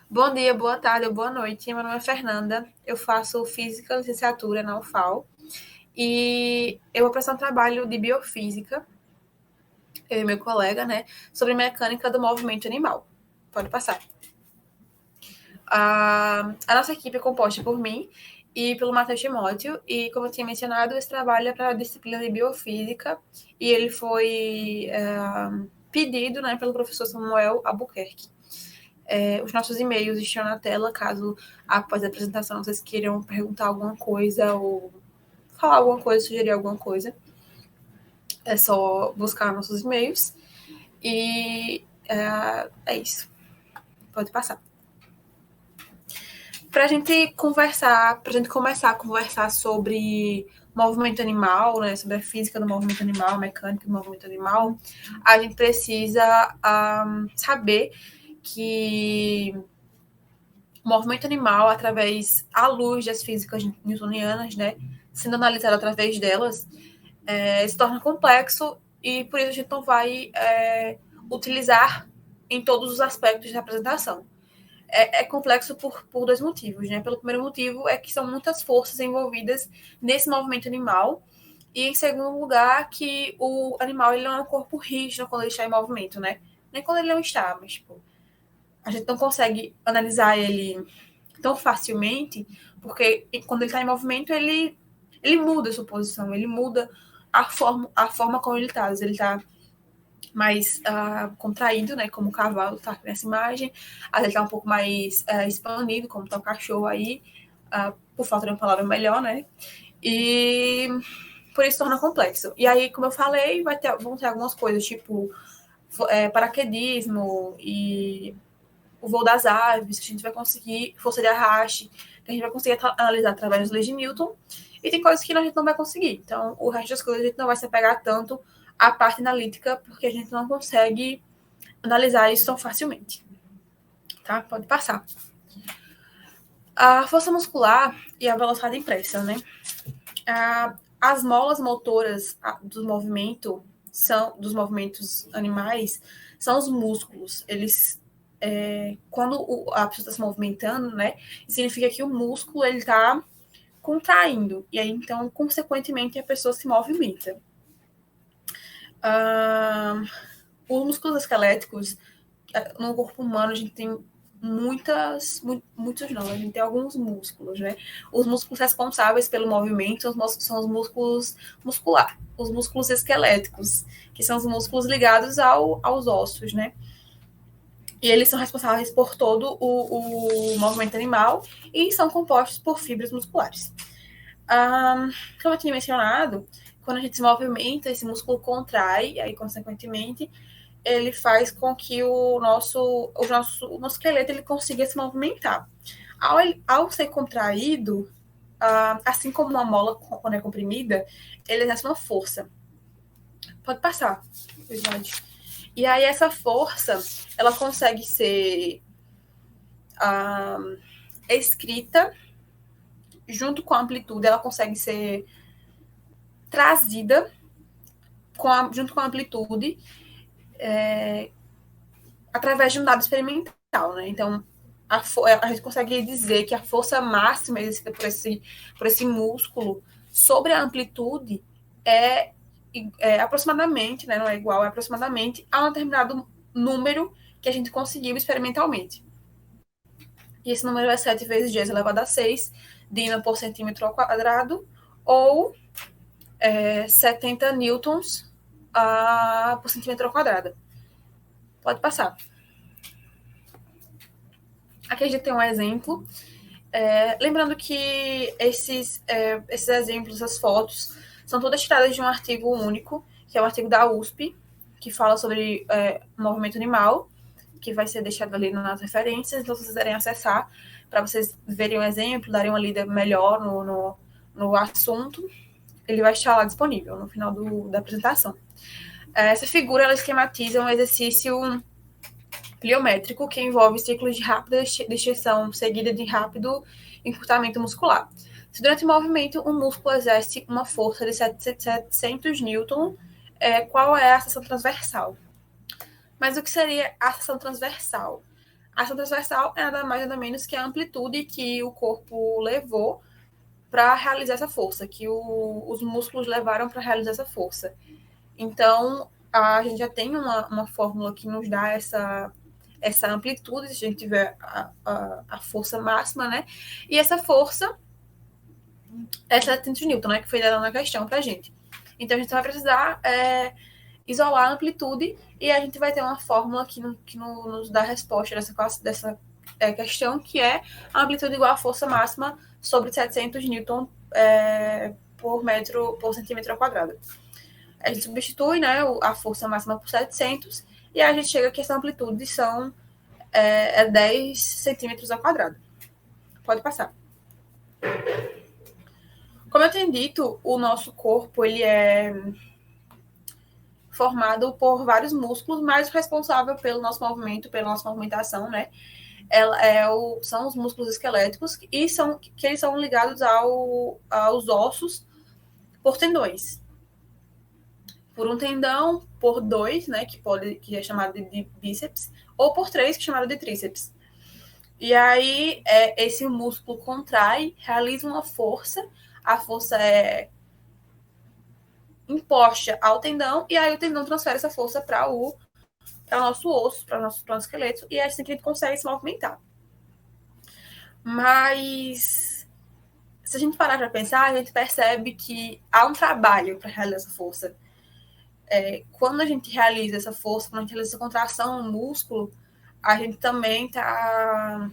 Bom dia, boa tarde ou boa noite. Meu nome é Fernanda. Eu faço Física, licenciatura na UFAL. E eu vou prestar um trabalho de biofísica, eu e meu colega, né, sobre mecânica do movimento animal. Pode passar. A nossa equipe é composta por mim e pelo Matheus Timóteo. E, como eu tinha mencionado, esse trabalho é para a disciplina de biofísica. E ele foi pedido, né, pelo professor Samuel Albuquerque. Os nossos e-mails estão na tela, caso após a apresentação vocês queiram perguntar alguma coisa ou falar alguma coisa, sugerir alguma coisa. É só buscar nossos e-mails. E é isso. Pode passar. Para a gente conversar, para a gente começar a conversar sobre movimento animal, né, sobre a física do movimento animal, a mecânica do movimento animal, a gente precisa saber que o movimento animal, através à luz das físicas newtonianas, né, sendo analisado através delas, se torna complexo e por isso a gente não vai utilizar em todos os aspectos da apresentação. É complexo por dois motivos, né? Pelo primeiro motivo é que são muitas forças envolvidas nesse movimento animal e, em segundo lugar, que o animal ele não é um corpo rígido quando ele está em movimento, né? Nem quando ele não está, mas tipo, a gente não consegue analisar ele tão facilmente, porque quando ele está em movimento, ele muda a sua posição, ele muda a forma como ele está. Ele está mais contraído, né, como o cavalo está nessa imagem, às vezes está um pouco mais expandido, como está o cachorro aí, por falta de uma palavra melhor, né, e por isso torna complexo. E aí, como eu falei, vão ter algumas coisas, tipo paraquedismo e o voo das aves, que a gente vai conseguir, força de arraste, que a gente vai conseguir analisar através das leis de Newton, e tem coisas que a gente não vai conseguir. Então, o resto das coisas a gente não vai se apegar tanto à parte analítica, porque a gente não consegue analisar isso tão facilmente. Tá? Pode passar. A força muscular e a velocidade impressa, né? As molas motoras do movimento dos movimentos animais são os músculos. Eles quando a pessoa está se movimentando, né, significa que o músculo ele está contraindo e aí então consequentemente a pessoa se movimenta. Os músculos esqueléticos no corpo humano a gente tem muitos não, a gente tem alguns músculos, né? Os músculos responsáveis pelo movimento são os músculos musculares, os músculos esqueléticos, que são os músculos ligados aos ossos, né? E eles são responsáveis por todo o movimento animal e são compostos por fibras musculares. Como eu tinha mencionado, quando a gente se movimenta, esse músculo contrai, e aí, consequentemente, ele faz com que o nosso esqueleto ele consiga se movimentar. Ao ser contraído, assim como uma mola quando é comprimida, ele exerce uma força. Pode passar, verdade. E aí essa força, ela consegue ser escrita junto com a amplitude, ela consegue ser trazida junto com a amplitude através de um dado experimental, né? Então, a gente consegue dizer que a força máxima exercida por esse músculo sobre a amplitude é aproximadamente, né, não é igual, é aproximadamente a um determinado número que a gente conseguiu experimentalmente. E esse número é 7 vezes 10 elevado a 6 dina por centímetro ao quadrado, ou 70 newtons por centímetro ao quadrado. Pode passar. Aqui a gente tem um exemplo. Lembrando que esses exemplos, essas fotos, são todas tiradas de um artigo único, que é um artigo da USP, que fala sobre movimento animal, que vai ser deixado ali nas referências, então se vocês quiserem acessar, para vocês verem um exemplo, darem uma lida melhor no assunto, ele vai estar lá disponível no final da apresentação. Essa figura, ela esquematiza um exercício pliométrico que envolve ciclos de rápida extensão seguida de rápido encurtamento muscular. Se durante o movimento um músculo exerce uma força de 700 newton, qual é a seção transversal? Mas o que seria a seção transversal? A ação transversal é nada mais nada menos que a amplitude que o corpo levou para realizar essa força, que os músculos levaram para realizar essa força. Então, a gente já tem uma fórmula que nos dá essa amplitude, se a gente tiver a força máxima, né? E essa força é 700 newton, né? Que foi dada na questão para a gente. Então, a gente vai precisar isolar a amplitude e a gente vai ter uma fórmula que nos dá a resposta dessa questão, que é a amplitude igual à força máxima sobre 700 newton por centímetro ao quadrado. A gente substitui, né, a força máxima por 700 e a gente chega que essa amplitude são 10 centímetros ao quadrado. Pode passar. Como eu tenho dito, o nosso corpo ele é formado por vários músculos, mas o responsável pelo nosso movimento, pela nossa movimentação, né, são os músculos esqueléticos e eles são ligados aos ossos por tendões. Por um tendão, por 2, né, que é chamado de bíceps, ou por 3, que é chamado de tríceps. E aí, esse músculo contrai, realiza uma força, a força é imposta ao tendão, e aí o tendão transfere essa força para o nosso osso, para o nosso esqueleto, e é assim que a gente consegue se movimentar. Mas, se a gente parar para pensar, a gente percebe que há um trabalho para realizar essa força. Quando a gente realiza essa força, quando a gente realiza essa contração no músculo, a gente também está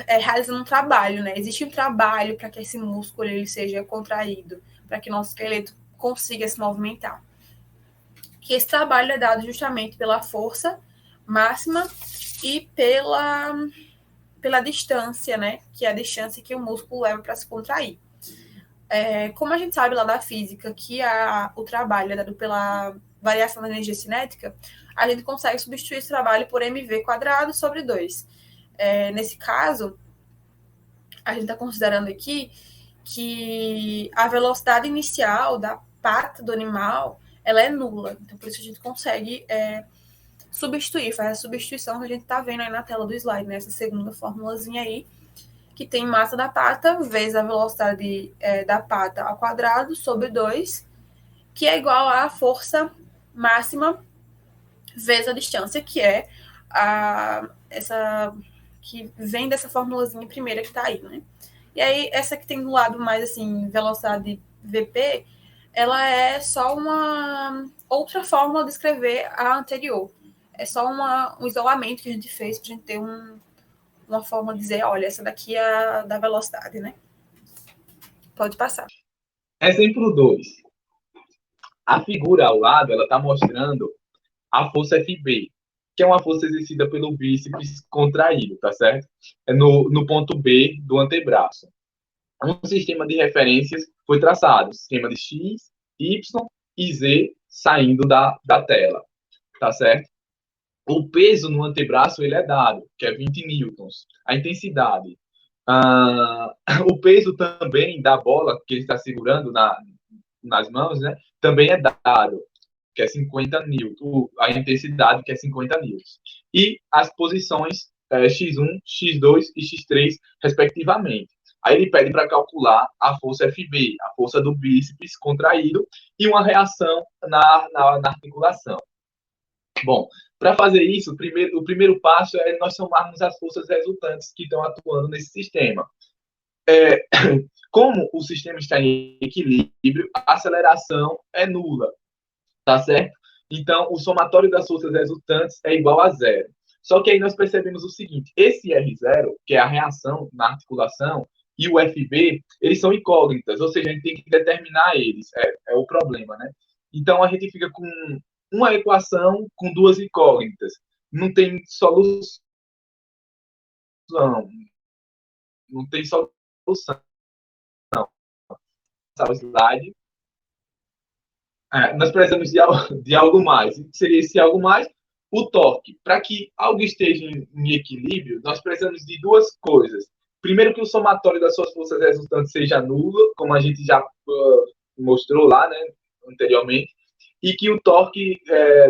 realizando um trabalho, né? Existe um trabalho para que esse músculo ele seja contraído, para que nosso esqueleto consiga se movimentar. Que esse trabalho é dado justamente pela força máxima e pela distância, né? Que é a distância que o músculo leva para se contrair. Como a gente sabe lá da física que o trabalho é dado pela variação da energia cinética, a gente consegue substituir esse trabalho por mv² sobre 2. Nesse caso, a gente está considerando aqui que a velocidade inicial da pata do animal ela é nula. Então, por isso a gente consegue substituir, faz a substituição que a gente está vendo aí na tela do slide, né? Essa segunda formulazinha aí, que tem massa da pata vezes a velocidade da pata ao quadrado sobre 2, que é igual à força máxima vezes a distância, que é essa que vem dessa formulazinha primeira que está aí, né? E aí, essa que tem do lado mais, assim, velocidade VP, ela é só uma outra fórmula de escrever a anterior. É só um isolamento que a gente fez para a gente ter uma forma de dizer, olha, essa daqui é a da velocidade, né? Pode passar. Exemplo 2. A figura ao lado, ela está mostrando a força FB, que é uma força exercida pelo bíceps contraído, tá certo? É no ponto B do antebraço. Um sistema de referências foi traçado, sistema de X, Y e Z saindo da tela, tá certo? O peso no antebraço ele é dado, que é 20 newtons. A intensidade. O peso também da bola que ele está segurando nas mãos, né, também é dado, que é 50 newtons. A intensidade, que é 50 newtons. E as posições X1, X2 e X3, respectivamente. Aí ele pede para calcular a força FB, a força do bíceps contraído, e uma reação na articulação. Bom, para fazer isso, o primeiro passo é nós somarmos as forças resultantes que estão atuando nesse sistema. Como o sistema está em equilíbrio, a aceleração é nula, tá certo? Então, o somatório das forças resultantes é igual a zero. Só que aí nós percebemos o seguinte, esse R0, que é a reação na articulação, e o FB, eles são incógnitas, ou seja, a gente tem que determinar eles, é o problema, né? Então, a gente fica com uma equação com duas incógnitas. Não tem solução. Não tem solução. Essa slide. Nós precisamos de algo mais. Seria esse algo mais? O torque. Para que algo esteja em equilíbrio, nós precisamos de duas coisas. Primeiro, que o somatório das suas forças resultantes seja nulo, como a gente já mostrou lá, né, anteriormente, e que o torque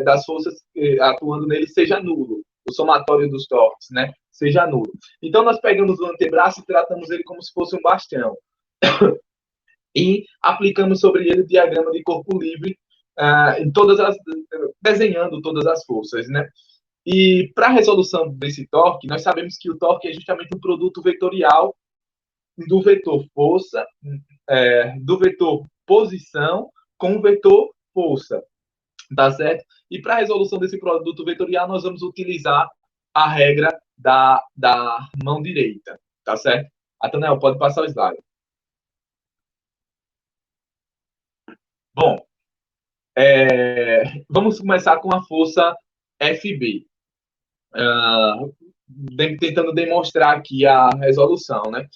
das forças atuando nele seja nulo. o somatório dos torques, né, seja nulo. Então, nós pegamos o antebraço e tratamos ele como se fosse um bastião. E aplicamos sobre ele o diagrama de corpo livre, desenhando todas as forças, né? E para a resolução desse torque, nós sabemos que o torque é justamente um produto vetorial do vetor força, do vetor posição com o vetor força, tá certo? E para a resolução desse produto vetorial, nós vamos utilizar a regra da mão direita, tá certo? Atanel, pode passar o slide. Bom, vamos começar com a força FB. Tentando demonstrar aqui a resolução, né?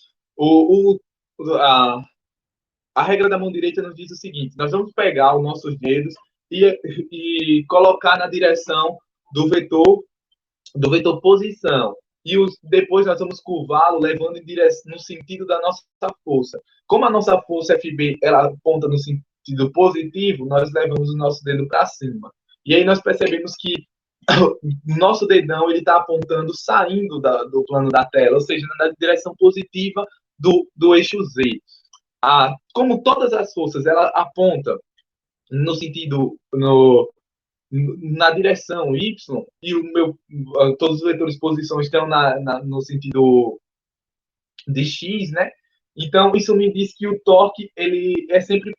A regra da mão direita nos diz o seguinte: nós vamos pegar os nossos dedos e colocar na direção do vetor posição. E depois nós vamos curvá-lo, levando em direção, no sentido da nossa força. Como a nossa força FB ela aponta no sentido positivo, nós levamos o nosso dedo para cima. E aí nós percebemos que o nosso dedão ele está apontando saindo do plano da tela, ou seja, na direção positiva do eixo Z. Como todas as forças ela aponta no sentido na direção Y e todos os vetores de posição estão no sentido de X, né? Então isso me diz que o torque ele é sempre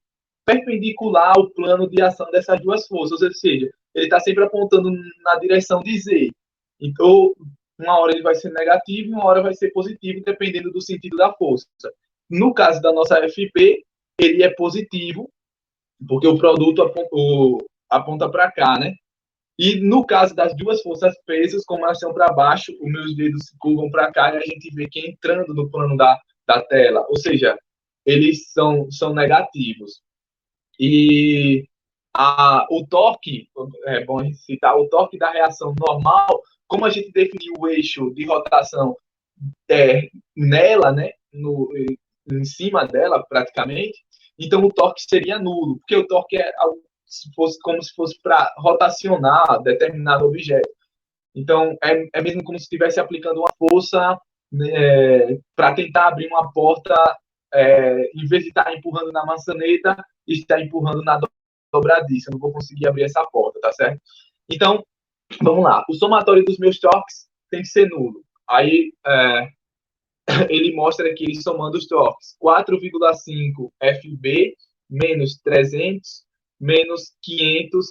perpendicular ao plano de ação dessas duas forças, ou seja, ele está sempre apontando na direção de Z. Então, uma hora ele vai ser negativo e uma hora vai ser positivo, dependendo do sentido da força. No caso da nossa FP, ele é positivo, porque o produto aponta para cá, né? E no caso das duas forças pesos, como elas estão para baixo, os meus dedos se curvam para cá e a gente vê que é entrando no plano da tela, ou seja, eles são negativos. E o torque, é bom citar, o torque da reação normal, como a gente definiu o eixo de rotação nela, né, em cima dela, praticamente, então o torque seria nulo, porque o torque é como se fosse para rotacionar determinado objeto. Então, é mesmo como se estivesse aplicando uma força, né, para tentar abrir uma porta, em vez de estar empurrando na maçaneta, está empurrando na dobradiça. Eu não vou conseguir abrir essa porta, tá certo? Então, vamos lá. O somatório dos meus torques tem que ser nulo. Aí, ele mostra aqui, ele somando os torques. 4,5 FB menos 300 menos 500,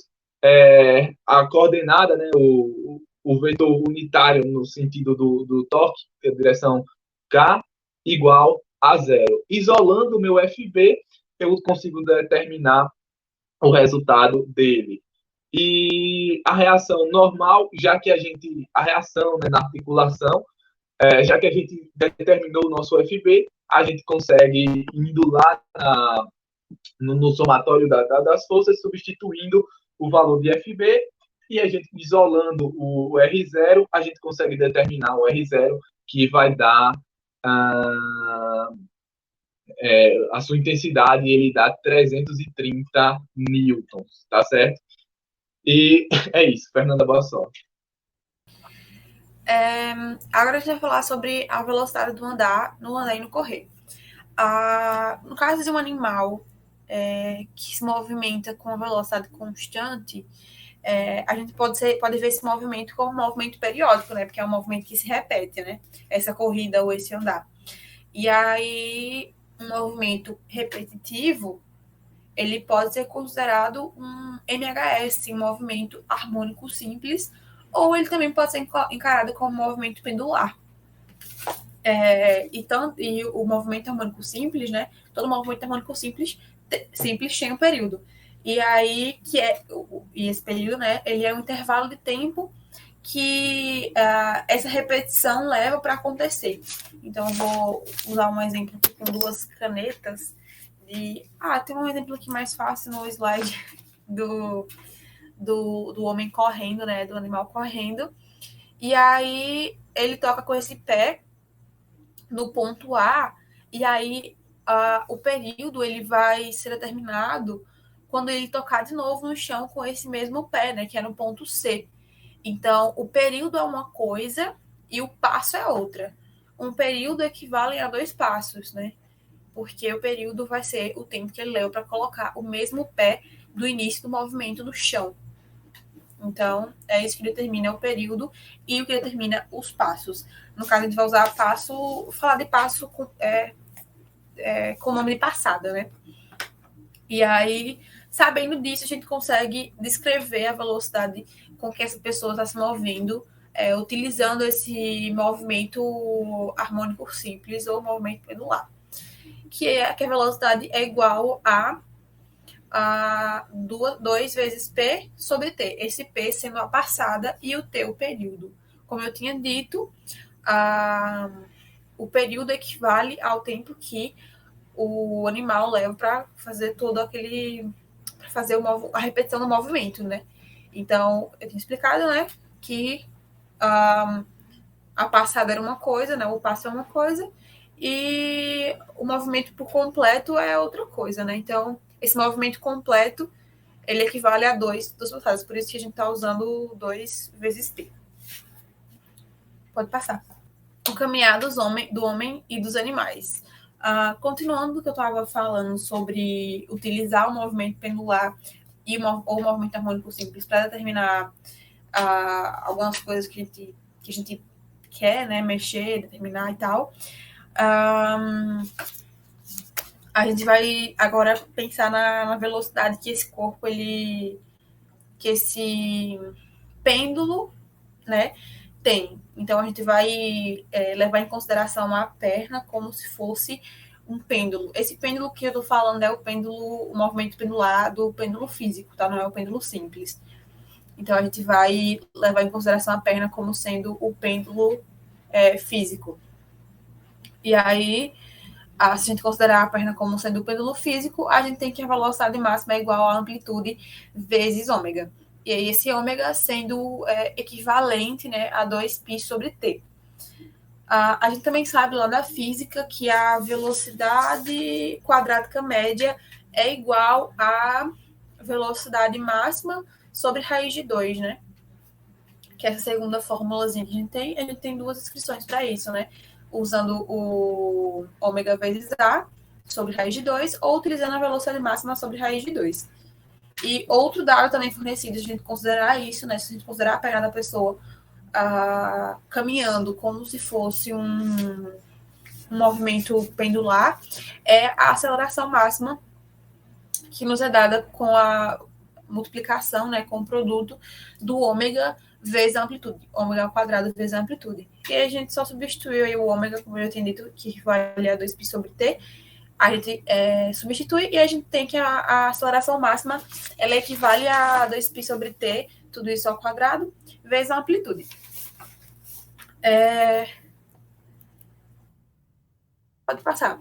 a coordenada, né, o vetor unitário no sentido do torque, a direção K, igual a zero. Isolando o meu FB, eu consigo determinar o resultado dele. E a reação normal, a reação, né, na articulação, já que a gente determinou o nosso FB, a gente consegue indo lá no somatório das forças, substituindo o valor de FB, e a gente isolando o R0, a gente consegue determinar o R0, que vai dar a sua intensidade, e ele dá 330 newtons, tá certo? E é isso, Fernanda, boa sorte. Agora a gente vai falar sobre a velocidade do andar, no andar e no correr. No caso de um animal que se movimenta com uma velocidade constante, a gente pode ver esse movimento como um movimento periódico, né? Porque é um movimento que se repete, né? Essa corrida ou esse andar. E aí, um movimento repetitivo, ele pode ser considerado um MHS, um movimento harmônico simples, ou ele também pode ser encarado como um movimento pendular. E o movimento harmônico simples, né? Todo movimento harmônico simples tem um período. E aí, e esse período, né? Ele é um intervalo de tempo que essa repetição leva para acontecer. Então, eu vou usar um exemplo aqui com duas canetas. Tem um exemplo aqui mais fácil no slide do homem correndo, né? Do animal correndo. E aí, ele toca com esse pé no ponto A, e aí o período ele vai ser determinado quando ele tocar de novo no chão com esse mesmo pé, né, que é no ponto C. Então, o período é uma coisa e o passo é outra. Um período equivale a 2 passos, né? Porque o período vai ser o tempo que ele leva para colocar o mesmo pé do início do movimento no chão. Então, é isso que determina o período e o que determina os passos. No caso, a gente vai usar passo, falar de passo com o nome de passada, né? E aí, sabendo disso, a gente consegue descrever a velocidade com que essa pessoa está se movendo, utilizando esse movimento harmônico simples ou movimento pendular, que a velocidade é igual a 2 vezes P sobre T. Esse P sendo a passada e o T o período. Como eu tinha dito, o período equivale ao tempo que o animal leva para fazer todo aquele. Para fazer a repetição do movimento, né? Então, eu tinha explicado, né? Que a passada era uma coisa, né? O passo é uma coisa. E o movimento por completo é outra coisa, né? Então, esse movimento completo ele equivale a 2 passadas. Por isso que a gente está usando 2 vezes P. Pode passar. O caminhar do homem e dos animais. Continuando o que eu estava falando sobre utilizar o movimento pendular ou o movimento harmônico simples para determinar algumas coisas que a gente quer, né, mexer, determinar e tal. A gente vai agora pensar na velocidade que esse corpo, que esse pêndulo, né, tem. Então, a gente vai levar em consideração a perna como se fosse um pêndulo. Esse pêndulo que eu tô falando é o movimento pendular do pêndulo físico, tá? Não é o pêndulo simples. Então, a gente vai levar em consideração a perna como sendo o pêndulo físico. E aí, se a gente considerar a perna como sendo o pêndulo físico, a gente tem que a velocidade máxima é igual à amplitude vezes ômega. E aí, esse ômega sendo equivalente, né, a 2π sobre t. A gente também sabe lá da física que a velocidade quadrática média é igual à velocidade máxima sobre raiz de 2, né? Que é essa segunda formulazinha que a gente tem 2 descrições para isso, né? Usando o ômega vezes A sobre raiz de 2 ou utilizando a velocidade máxima sobre raiz de 2. E outro dado também fornecido, se a gente considerar isso, né? Se a gente considerar a perna da pessoa caminhando como se fosse um movimento pendular, é a aceleração máxima que nos é dada com a multiplicação, né, com o produto do ômega vezes a amplitude, ômega ao quadrado vezes a amplitude. E aí a gente só substituiu aí o ômega, como eu tinha dito, que vale a 2π sobre t, a gente substitui e a gente tem que a aceleração máxima, ela equivale a 2π sobre t, tudo isso ao quadrado, vezes a amplitude. Pode passar.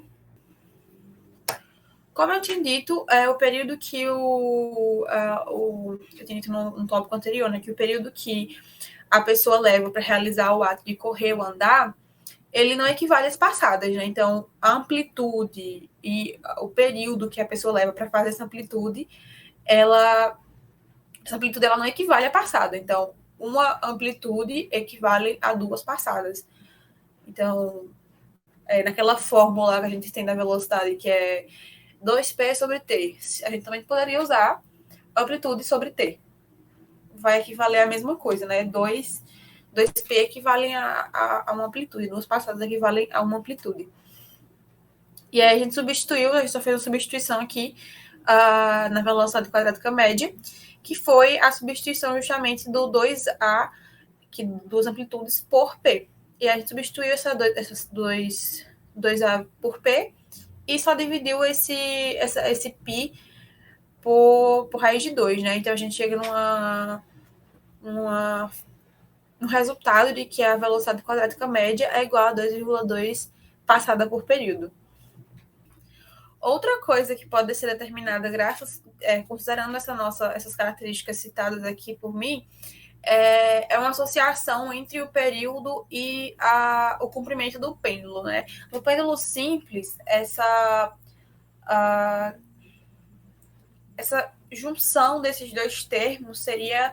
Como eu tinha dito, o período que eu tinha dito no tópico anterior, né, que o período que a pessoa leva para realizar o ato de correr ou andar, ele não equivale às passadas, né? Então, a amplitude e o período que a pessoa leva para fazer essa amplitude ela não equivale à passada. Então, uma amplitude equivale a 2 passadas. Então, naquela fórmula que a gente tem da velocidade, que é 2π sobre t, a gente também poderia usar amplitude sobre t. Vai equivaler à mesma coisa, né? 2π equivalem a uma amplitude, 2 passadas equivalem a uma amplitude. E aí a gente só fez uma substituição aqui na velocidade quadrática média, que foi a substituição justamente do 2A, que 2 amplitudes, por P. E a gente substituiu essas 2A por P e só dividiu esse π por raiz de 2, né? Então a gente chega no resultado de que a velocidade quadrática média é igual a 2,2 passada por período. Outra coisa que pode ser determinada considerando essas características citadas aqui por mim, é uma associação entre o período e o comprimento do pêndulo, né? No pêndulo simples, essa junção desses dois termos seria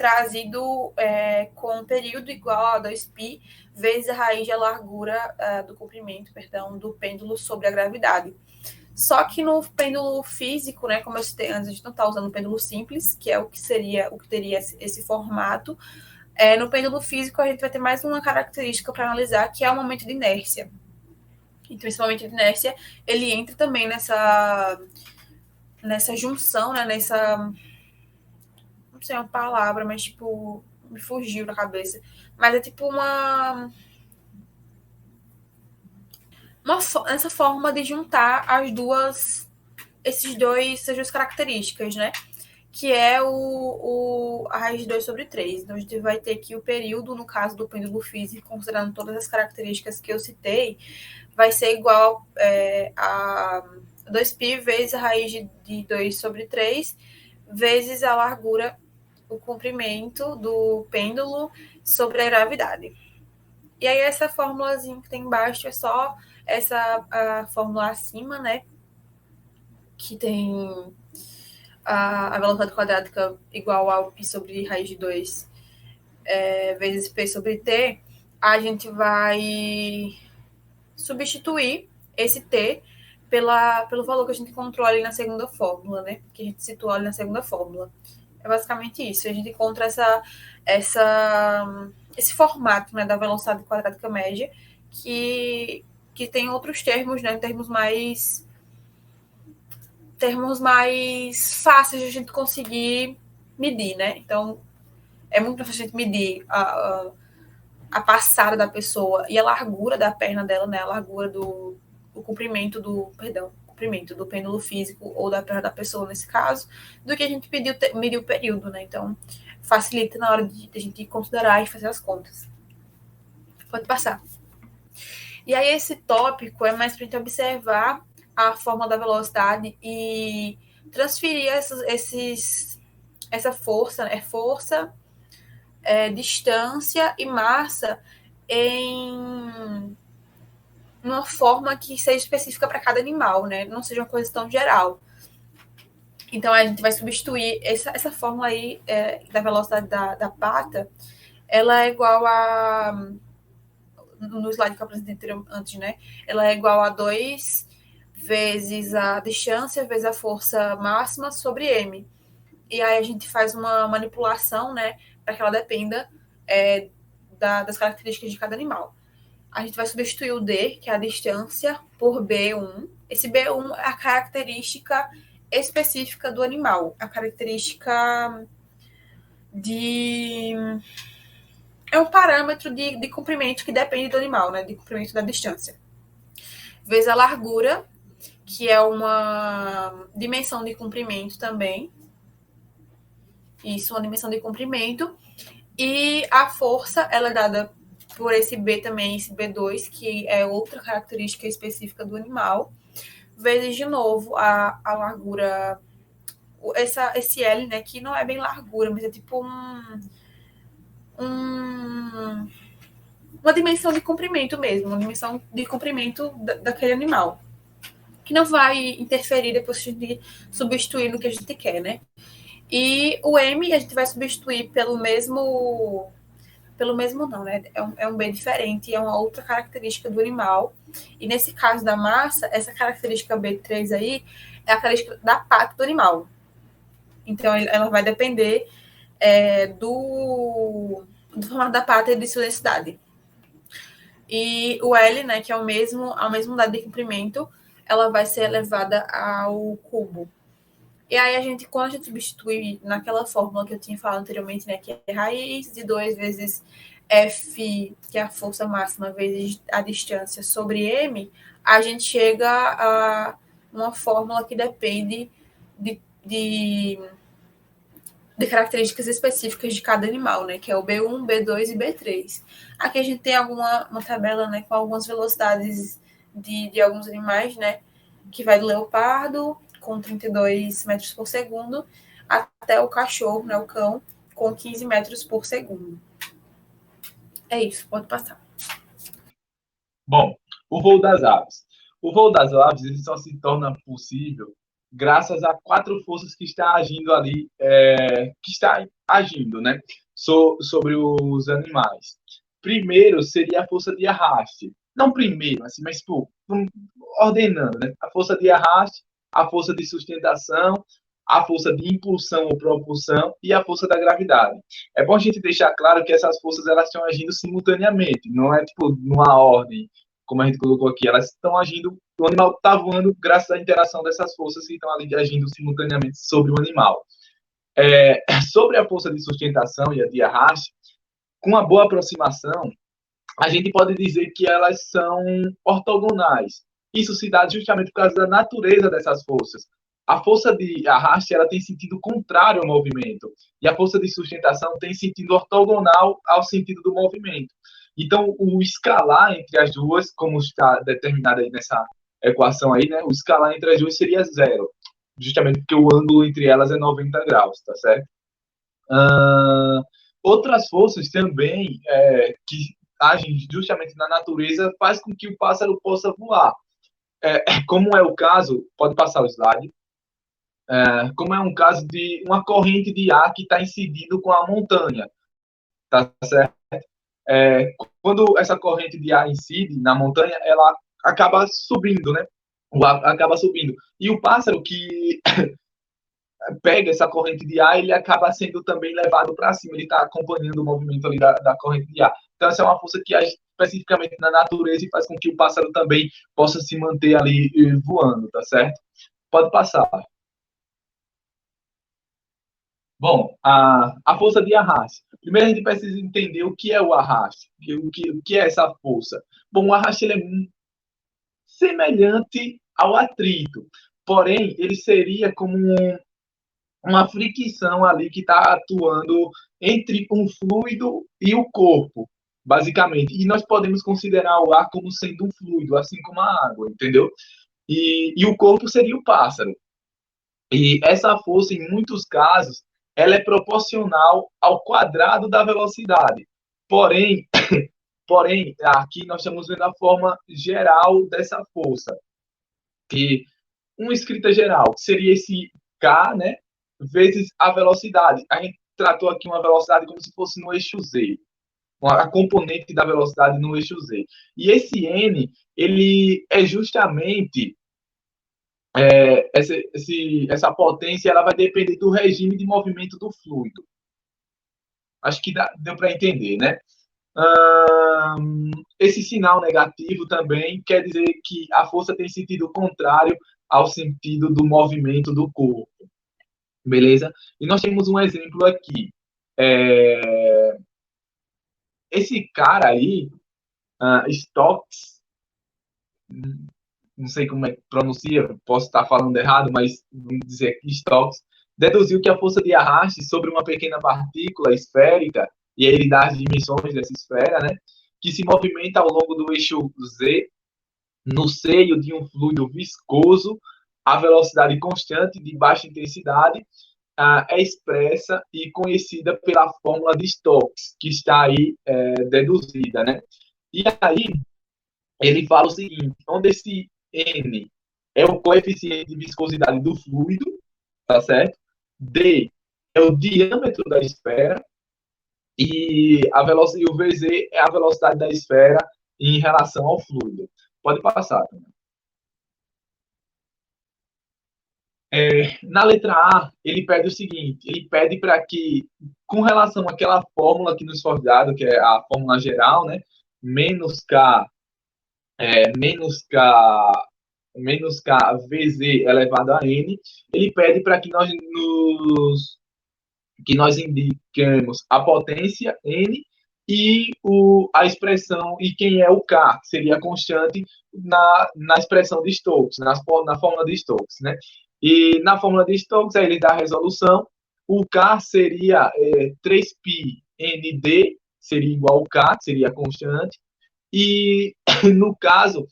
trazido com um período igual a 2π vezes a raiz da largura do comprimento, perdão, do pêndulo sobre a gravidade. Só que no pêndulo físico, né, como eu citei antes, a gente não está usando o pêndulo simples, que é o que teria esse formato. No pêndulo físico, a gente vai ter mais uma característica para analisar, que é o momento de inércia. Então, esse momento de inércia, ele entra também nessa junção, né, não sei uma palavra, mas tipo, me fugiu na cabeça. Mas é tipo essa forma de juntar essas duas características, né? Que é a raiz de 2 sobre 3. Então, a gente vai ter que o período, no caso do pêndulo físico, considerando todas as características que eu citei, vai ser igual a 2π vezes a raiz de 2 sobre 3, vezes a largura, o comprimento do pêndulo sobre a gravidade. E aí, essa formulazinha que tem embaixo é só a fórmula acima, né? Que tem a velocidade quadrática igual ao π sobre raiz de 2 vezes P sobre T, a gente vai substituir esse T pelo valor que a gente encontrou ali na segunda fórmula, né? Que a gente situou ali na segunda fórmula. É basicamente isso. A gente encontra esse formato, né, da velocidade quadrática média que tem outros termos, né? Termos mais fáceis de a gente conseguir medir, né? Então, é muito fácil a gente medir a passada da pessoa e a largura da perna dela, né? A largura do comprimento do pêndulo físico ou da perna da pessoa, nesse caso, do que a gente medir o período, né? Então, facilita na hora de a gente considerar e fazer as contas. Pode passar. E aí, esse tópico é mais para a gente observar a forma da velocidade e transferir essa força, distância e massa em uma forma que seja específica para cada animal, né? Não seja uma coisa tão geral. Então, a gente vai substituir essa fórmula aí da velocidade da pata, ela é igual a... No slide que eu apresentei antes, né? Ela é igual a 2 vezes a distância, vezes a força máxima sobre m. E aí a gente faz uma manipulação, né? Para que ela dependa das características de cada animal. A gente vai substituir o D, que é a distância, por B1. Esse B1 é a característica específica do animal. A característica é um parâmetro de comprimento que depende do animal, né? De comprimento da distância. Vezes a largura, que é uma dimensão de comprimento também. Isso, uma dimensão de comprimento. E a força, ela é dada por esse B também, esse B2, que é outra característica específica do animal, vezes, de novo, a largura, esse L, né, que não é bem largura, mas é tipo uma dimensão de comprimento mesmo, uma dimensão de comprimento daquele animal, que não vai interferir depois de substituir no que a gente quer, né? E o M a gente vai substituir pelo mesmo não, né? É um B diferente, é uma outra característica do animal. E nesse caso da massa, essa característica B3 aí é a característica da pata do animal. Então, ela vai depender do formato da pata e de sua densidade. E o L, né, que é a mesma unidade de comprimento, ela vai ser elevada ao cubo. E aí, quando a gente substitui naquela fórmula que eu tinha falado anteriormente, né, que é raiz de 2 vezes F, que é a força máxima, vezes a distância, sobre M, a gente chega a uma fórmula que depende de características específicas de cada animal, né, que é o B1, B2 e B3. Aqui a gente tem uma tabela, né, com algumas velocidades de alguns animais, né, que vai do leopardo, com 32 metros por segundo, até o cachorro, né, o cão, com 15 metros por segundo. É isso, pode passar. Bom, o voo das aves. O voo das aves ele só se torna possível graças a quatro forças que está agindo ali, que está agindo, né, sobre os animais. Primeiro seria a força de arraste. Não primeiro, assim, mas pô, ordenando, né? A força de arraste, a força de sustentação, a força de impulsão ou propulsão e a força da gravidade. É bom a gente deixar claro que essas forças elas estão agindo simultaneamente, não é tipo numa ordem, como a gente colocou aqui, elas estão agindo, o animal está voando graças à interação dessas forças que estão ali agindo simultaneamente sobre o animal. Sobre a força de sustentação e a de arraste, com uma boa aproximação, a gente pode dizer que elas são ortogonais. Isso se dá justamente por causa da natureza dessas forças. A força de arraste ela tem sentido contrário ao movimento e a força de sustentação tem sentido ortogonal ao sentido do movimento. Então, o escalar entre as duas, como está determinado aí nessa equação aí, né? O escalar entre as duas seria zero, justamente porque o ângulo entre elas é 90 graus, tá certo? Uh, Outras forças também que agem justamente na natureza faz com que o pássaro possa voar. Como é o caso, pode passar o slide, como é um caso de uma corrente de ar que está incidindo com a montanha, tá certo? Quando essa corrente de ar incide na montanha, ela acaba subindo, né? O ar acaba subindo. E o pássaro que pega essa corrente de ar, ele acaba sendo também levado para cima, ele está acompanhando o movimento ali da corrente de ar. Então, essa é uma força que age especificamente na natureza e faz com que o pássaro também possa se manter ali voando, tá certo? Pode passar. Bom, a força de arraste. Primeiro a gente precisa entender o que é o arraste, o que é essa força. Bom, o arraste ele é semelhante ao atrito, porém ele seria como uma fricção ali que está atuando entre um fluido e o corpo, basicamente. E nós podemos considerar o ar como sendo um fluido, assim como a água, entendeu? E o corpo seria o pássaro. E essa força, em muitos casos, ela é proporcional ao quadrado da velocidade. Porém, aqui nós estamos vendo a forma geral dessa força, que uma escrita geral seria esse K, né, vezes a velocidade. A gente tratou aqui uma velocidade como se fosse no eixo Z, a componente da velocidade no eixo Z. E esse N, ele é justamente essa potência, ela vai depender do regime de movimento do fluido. Acho que deu para entender, né? Esse sinal negativo também quer dizer que a força tem sentido contrário ao sentido do movimento do corpo. Beleza? E nós temos um exemplo aqui. Esse cara aí, Stokes, não sei como é que pronuncia, posso estar falando errado, mas vamos dizer aqui Stokes, deduziu que a força de arraste sobre uma pequena partícula esférica, e aí ele dá as dimensões dessa esfera, né, que se movimenta ao longo do eixo Z, no seio de um fluido viscoso, a velocidade constante de baixa intensidade, é expressa e conhecida pela fórmula de Stokes, que está aí deduzida, né? E aí, ele fala o seguinte, onde esse N é o coeficiente de viscosidade do fluido, tá certo? D é o diâmetro da esfera e o VZ é a velocidade da esfera em relação ao fluido. Pode passar. Na letra A, ele pede o seguinte, ele pede para que, com relação àquela fórmula que nos foi dada, que é a fórmula geral, né, menos K, menos K VZ elevado a N, ele pede para que nós indiquemos a potência N e a expressão, e quem é o K, que seria a constante na expressão de Stokes, na fórmula de Stokes, né? E na fórmula de Stokes, aí ele dá a resolução, o K seria 3π ND, seria igual ao K, que seria a constante, e no caso,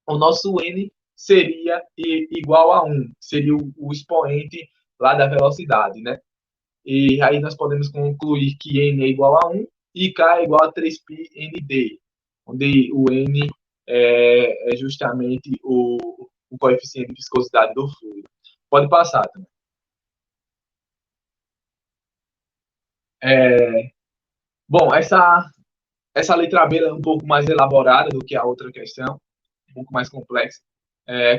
o nosso N seria igual a 1, seria o expoente lá da velocidade, né? E aí nós podemos concluir que N é igual a 1 e K é igual a 3π onde o N é justamente o coeficiente de viscosidade do fluido. Pode passar também. Bom, essa letra B é um pouco mais elaborada do que a outra questão, um pouco mais complexa.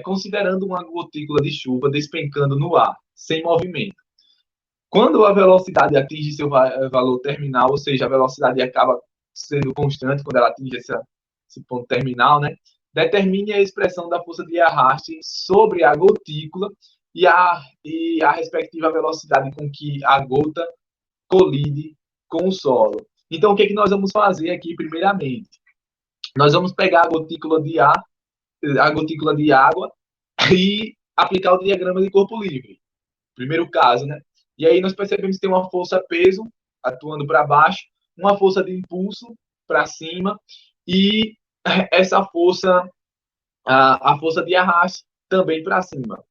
Considerando uma gotícula de chuva despencando no ar, sem movimento. Quando a velocidade atinge seu valor terminal, ou seja, a velocidade acaba sendo constante quando ela atinge esse ponto terminal, né? Determine a expressão da força de arraste sobre a gotícula e a respectiva velocidade com que a gota colide com o solo. Então, o que nós vamos fazer aqui, primeiramente? Nós vamos pegar a gotícula de água e aplicar o diagrama de corpo livre. Primeiro caso, né? E aí nós percebemos que tem uma força-peso atuando para baixo, uma força de impulso para cima e essa força, a força de arraste também para cima.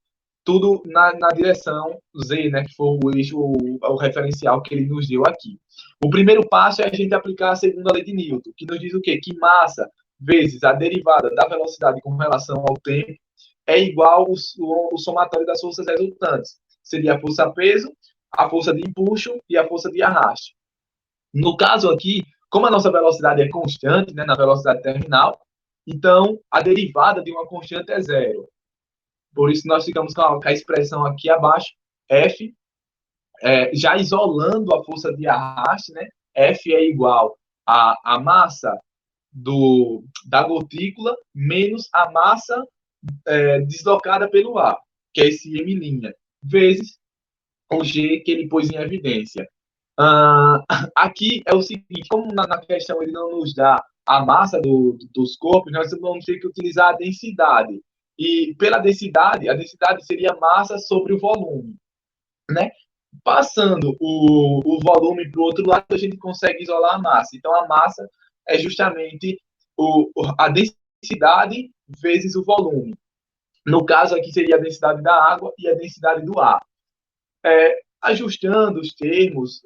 Tudo na direção Z, né, que foi o eixo, o referencial que ele nos deu aqui. O primeiro passo é a gente aplicar a segunda lei de Newton, que nos diz o quê? Que massa vezes a derivada da velocidade com relação ao tempo é igual o somatório das forças resultantes. Seria a força-peso, a força de empuxo e a força de arraste. No caso aqui, como a nossa velocidade é constante, né, na velocidade terminal, então a derivada de uma constante é zero. Por isso, nós ficamos com a expressão aqui abaixo, F, já isolando a força de arraste, né? F é igual a massa da gotícula menos a massa deslocada pelo ar, que é esse M', vezes o G que ele pôs em evidência. Aqui é o seguinte, como na questão ele não nos dá a massa dos corpos, nós vamos ter que utilizar a densidade. E pela densidade, a densidade seria massa sobre o volume, né? Passando o volume para o outro lado, a gente consegue isolar a massa. Então, a massa é justamente a densidade vezes o volume. No caso, aqui seria a densidade da água e a densidade do ar. Ajustando os termos,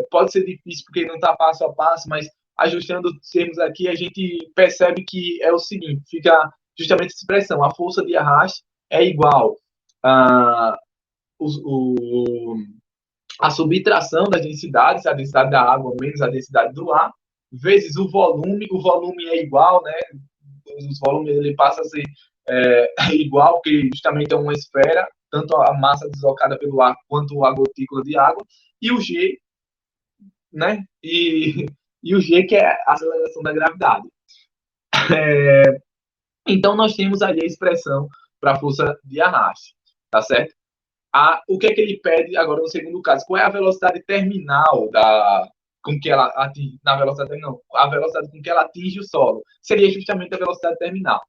pode ser difícil porque não está passo a passo, mas ajustando os termos aqui, a gente percebe que é o seguinte, fica justamente essa expressão, a força de arraste é igual a subtração das densidades, a densidade da água menos a densidade do ar, vezes o volume é igual, né? Os volumes ele passa a ser igual, porque justamente é uma esfera, tanto a massa deslocada pelo ar quanto a gotícula de água, e o G, né? E o G que é a aceleração da gravidade. Então, nós temos ali a expressão para a força de arraste, tá certo? O que é que ele pede agora no segundo caso? Qual é a velocidade terminal com que ela atinge, na velocidade terminal, a velocidade com que ela atinge o solo? Seria justamente a velocidade terminal,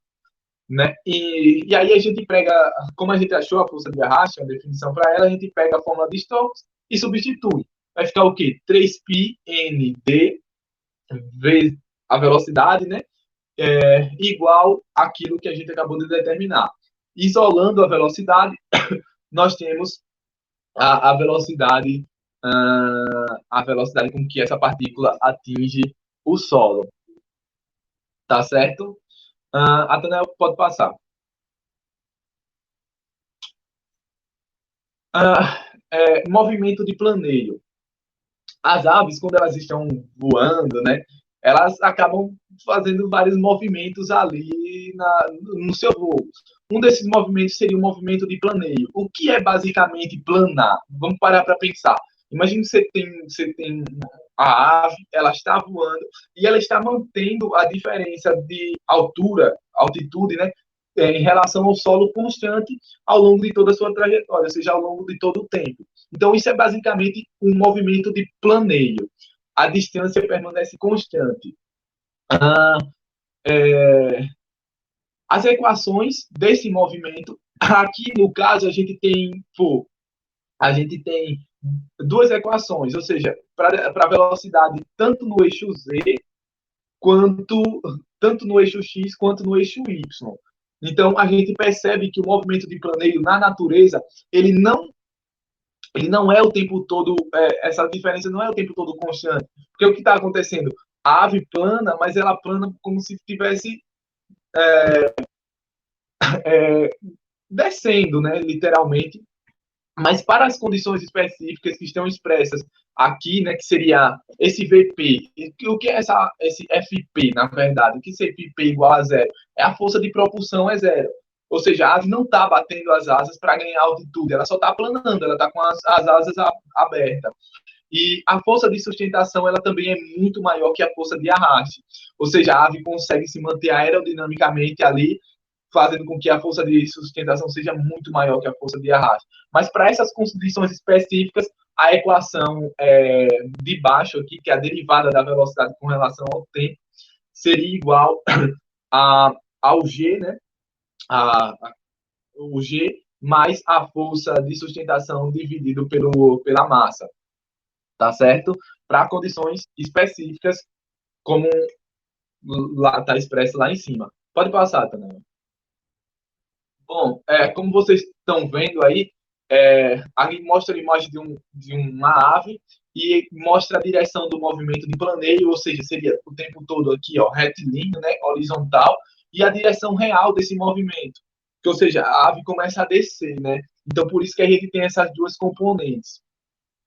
né? E aí a gente pega, como a gente achou a força de arraste, a definição para ela, a gente pega a fórmula de Stokes e substitui. Vai ficar o quê? 3π_nd vezes a velocidade, né? Igual aquilo que a gente acabou de determinar. Isolando a velocidade, nós temos a velocidade com que essa partícula atinge o solo. Tá certo? Atanel, pode passar. Movimento de planeio. As aves, quando elas estão voando, né, elas acabam fazendo vários movimentos ali no seu voo. Um desses movimentos seria o movimento de planeio. O que é basicamente planar? Vamos parar para pensar. Imagine que você tem a ave, ela está voando e ela está mantendo a diferença de altitude, né, em relação ao solo constante ao longo de toda a sua trajetória, ou seja, ao longo de todo o tempo. Então, isso é basicamente um movimento de planeio. A distância permanece constante. As equações desse movimento, aqui no caso, a gente tem duas equações, ou seja, para a velocidade tanto no eixo Z, tanto no eixo X quanto no eixo Y. Então, a gente percebe que o movimento de planeio na natureza, ele não é o tempo todo, essa diferença não é o tempo todo constante. Porque o que está acontecendo? A ave plana, mas ela plana como se estivesse descendo, né, literalmente, Mas para as condições específicas que estão expressas aqui, né, que seria esse VP, o que é esse FP, na verdade? O que esse FP igual a zero? É a força de propulsão é zero. Ou seja, a ave não está batendo as asas para ganhar altitude, ela só está planando, ela está com as asas abertas. E a força de sustentação ela também é muito maior que a força de arraste. Ou seja, a ave consegue se manter aerodinamicamente ali, fazendo com que a força de sustentação seja muito maior que a força de arraste. Mas para essas condições específicas, a equação de baixo aqui, que é a derivada da velocidade com relação ao tempo, seria igual ao G, né? O G mais a força de sustentação dividido pela massa, tá certo? Para condições específicas, como lá está expresso lá em cima. Pode passar, Tânia. Bom, como vocês estão vendo aí, ali mostra a imagem de uma ave e mostra a direção do movimento de planeio, ou seja, seria o tempo todo aqui, ó, retilíneo, né, horizontal, e a direção real desse movimento, que, ou seja, a ave começa a descer, né? Então, por isso que a gente tem essas duas componentes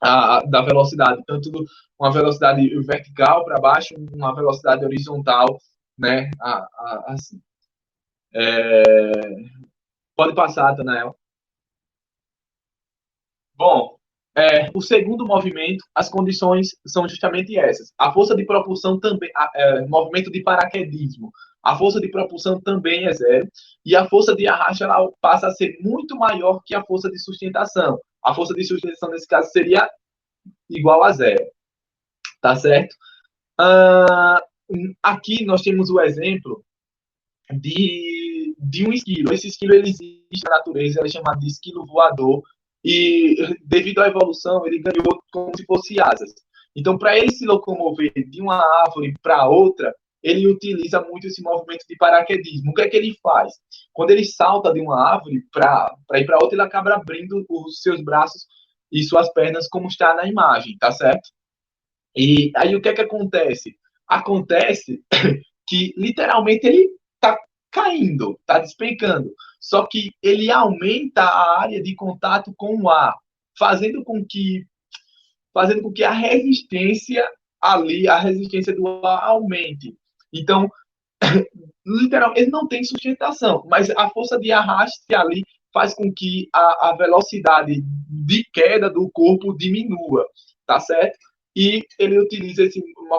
da velocidade, tanto uma velocidade vertical para baixo, uma velocidade horizontal, né, assim. Pode passar, Tanael. Bom, o segundo movimento, as condições são justamente essas. A força de propulsão também, movimento de paraquedismo, a força de propulsão também é zero, e a força de arrasto ela passa a ser muito maior que a força de sustentação. A força de sustentação, nesse caso, seria igual a zero, tá certo? Aqui nós temos o exemplo de um esquilo. Esse esquilo ele existe na natureza, ele é chamado de esquilo voador, e devido à evolução, ele ganhou como se fosse asas. Então, para ele se locomover de uma árvore para outra, ele utiliza muito esse movimento de paraquedismo. O que é que ele faz? Quando ele salta de uma árvore para ir para outra, ele acaba abrindo os seus braços e suas pernas, como está na imagem, tá certo? E aí o que é que acontece? Acontece que literalmente ele está caindo, está despencando. Só que ele aumenta a área de contato com o ar, fazendo com que, a resistência ali, a resistência do ar aumente. Então, literalmente, ele não tem sustentação, mas a força de arraste ali faz com que a velocidade de queda do corpo diminua, tá certo? E ele utiliza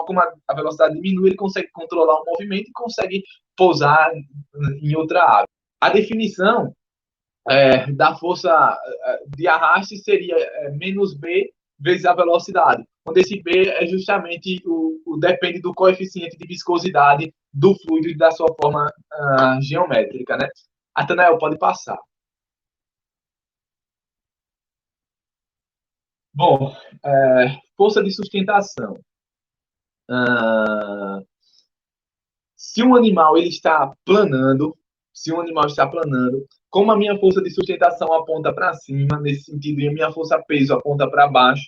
como a velocidade diminui, ele consegue controlar o movimento e consegue pousar em outra área. A definição da força de arraste seria menos B vezes a velocidade, onde esse B é justamente depende do coeficiente de viscosidade do fluido e da sua forma geométrica, né? Atanael, pode passar. Bom, força de sustentação. Se um animal ele está planando, como a minha força de sustentação aponta para cima, nesse sentido, e a minha força peso aponta para baixo,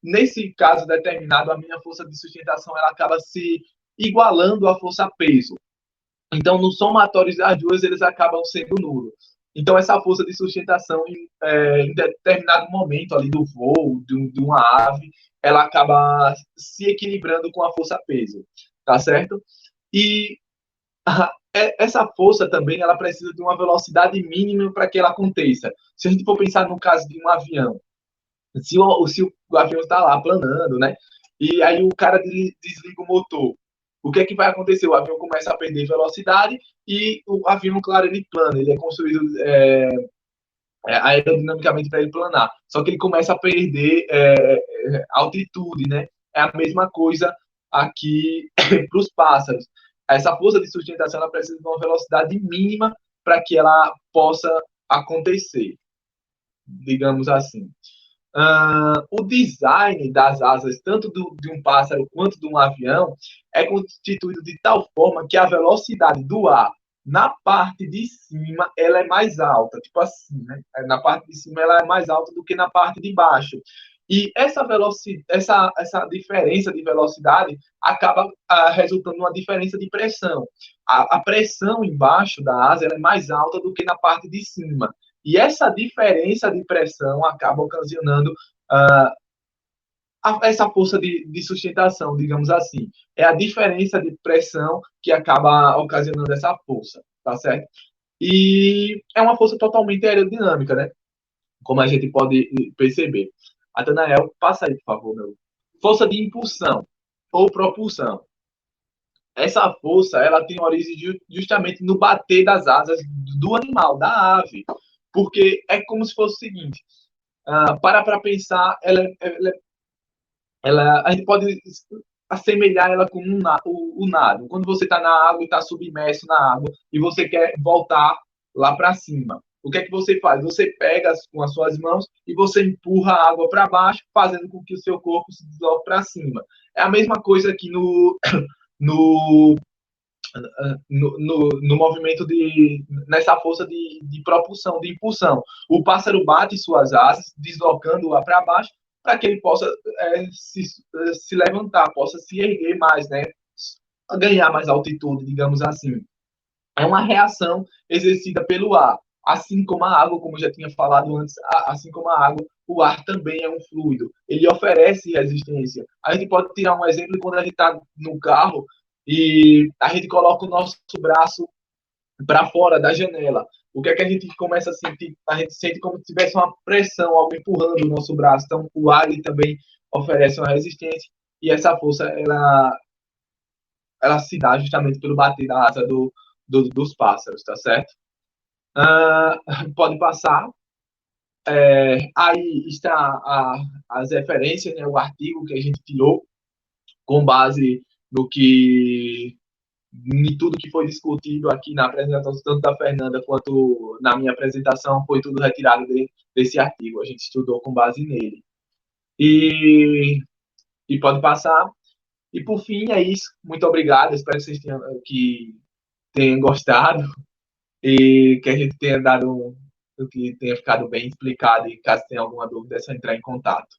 nesse caso determinado, a minha força de sustentação ela acaba se igualando à força peso. Então, no somatório das duas, eles acabam sendo nulos. Então, essa força de sustentação, em determinado momento ali do voo de uma ave, ela acaba se equilibrando com a força peso, tá certo? E essa força também ela precisa de uma velocidade mínima para que ela aconteça. Se a gente for pensar no caso de um avião, se o avião está lá planando, né? E aí o cara desliga o motor. O que é que vai acontecer? O avião começa a perder velocidade e o avião, claro, ele plana, ele é construído aerodinamicamente para ele planar. Só que ele começa a perder altitude, né? É a mesma coisa aqui para os pássaros. Essa força de sustentação ela precisa de uma velocidade mínima para que ela possa acontecer, digamos assim. O design das asas, tanto de um pássaro quanto de um avião, é constituído de tal forma que a velocidade do ar na parte de cima ela é mais alta, tipo assim, né? Na parte de cima ela é mais alta do que na parte de baixo. E essa velocidade, essa diferença de velocidade acaba resultando numa diferença de pressão. A pressão embaixo da asa é mais alta do que na parte de cima. E essa diferença de pressão acaba ocasionando essa força de sustentação, digamos assim. É a diferença de pressão que acaba ocasionando essa força, tá certo? E é uma força totalmente aerodinâmica, né? Como a gente pode perceber. Atanael, passa aí, por favor, meu. Força de impulsão ou propulsão. Essa força, ela tem origem justamente no bater das asas do animal, da ave. Porque é como se fosse o seguinte, para pensar, a gente pode assemelhar ela com o nado. Quando você está na água e está submerso na água e você quer voltar lá para cima, o que é que você faz? Você pega com as suas mãos e você empurra a água para baixo, fazendo com que o seu corpo se desloque para cima. É a mesma coisa aqui no, no movimento nessa força de propulsão, de impulsão. O pássaro bate suas asas, deslocando-a para baixo, para que ele possa se levantar, possa se erguer mais, né? Ganhar mais altitude, digamos assim. É uma reação exercida pelo ar. Assim como a água, como eu já tinha falado antes, assim como a água, o ar também é um fluido. Ele oferece resistência. A gente pode tirar um exemplo quando a gente está no carro e a gente coloca o nosso braço para fora da janela. O que é que a gente começa a sentir? A gente sente como se tivesse uma pressão, algo empurrando o nosso braço. Então, o ar ele também oferece uma resistência e essa força ela se dá justamente pelo bater da asa dos pássaros, tá certo? Pode passar. Aí está as referências, né, o artigo que a gente tirou com base no que em tudo que foi discutido aqui na apresentação, tanto da Fernanda quanto na minha apresentação, foi tudo retirado desse artigo. A gente estudou com base nele. E pode passar. E por fim, é isso. Muito obrigado. Espero que vocês tenham gostado e que a gente tenha dado que tenha ficado bem explicado. E caso tenha alguma dúvida, é só entrar em contato.